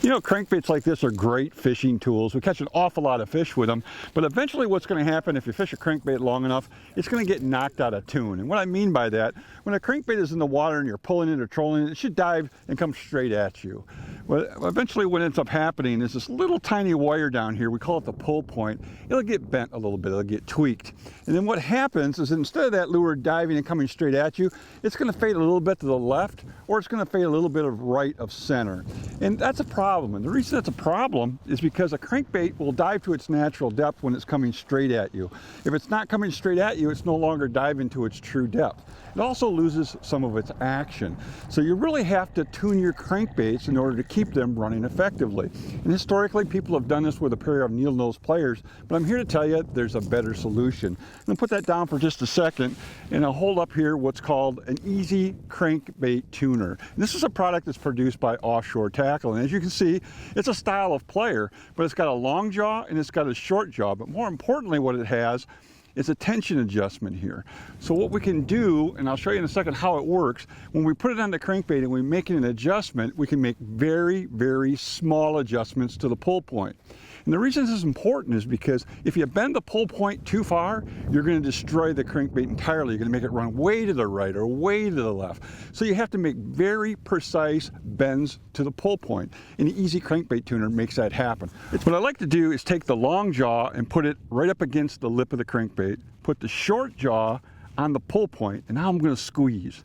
You know, crankbaits like this are great fishing tools. We catch an awful lot of fish with them, but eventually what's going to happen if you fish a crankbait long enough, it's going to get knocked out of tune. And what I mean by that, when a crankbait is in the water and you're pulling it or trolling it, it should dive and come straight at you. Well, eventually what ends up happening is this little tiny wire down here, we call it the pull point, it'll get bent a little bit, it'll get tweaked. And then what happens is instead of that lure diving and coming straight at you, it's going to fade a little bit to the left, or it's going to fade a little bit of right of center. And that's a problem. And the reason that's a problem is because a crankbait will dive to its natural depth when it's coming straight at you. If it's not coming straight at you, it's no longer diving to its true depth. It also loses some of its action. So you really have to tune your crankbaits in order to keep them running effectively. And historically, people have done this with a pair of needle-nose pliers, but I'm here to tell you there's a better solution. I'm going to put that down for just a second, and I'll hold up here what's called an easy crankbait tuner. And this is a product that's produced by Offshore Tackle, and as you can see, it's a style of plier, but it's got a long jaw and it's got a short jaw, but more importantly what it has is a tension adjustment here. So what we can do, and I'll show you in a second how it works, when we put it on the crankbait and we make an adjustment, we can make very, very small adjustments to the pull point. And the reason this is important is because if you bend the pull point too far, you're going to destroy the crankbait entirely. You're going to make it run way to the right or way to the left. So you have to make very precise bends to the pull point. And the easy crankbait tuner makes that happen. What I like to do is take the long jaw and put it right up against the lip of the crankbait, put the short jaw on the pull point, and now I'm going to squeeze.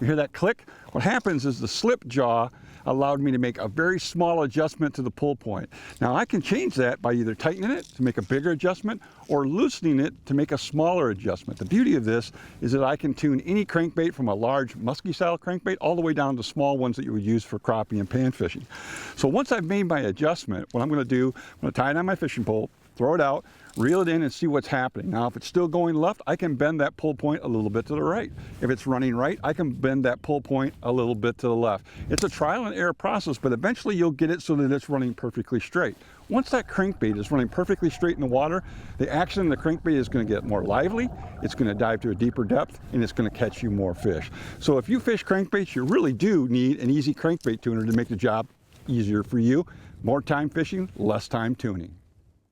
You hear that click? What happens is the slip jaw allowed me to make a very small adjustment to the pull point. Now I can change that by either tightening it to make a bigger adjustment or loosening it to make a smaller adjustment. The beauty of this is that I can tune any crankbait from a large musky style crankbait all the way down to small ones that you would use for crappie and pan fishing. So once I've made my adjustment, what I'm going to do, I'm going to tie it on my fishing pole, throw it out, reel it in and see what's happening. Now, if it's still going left, I can bend that pull point a little bit to the right. If it's running right, I can bend that pull point a little bit to the left. It's a trial and error process, but eventually you'll get it so that it's running perfectly straight. Once that crankbait is running perfectly straight in the water, the action in the crankbait is going to get more lively, it's going to dive to a deeper depth, and it's going to catch you more fish. So if you fish crankbaits, you really do need an easy crankbait tuner to make the job easier for you. More time fishing, less time tuning.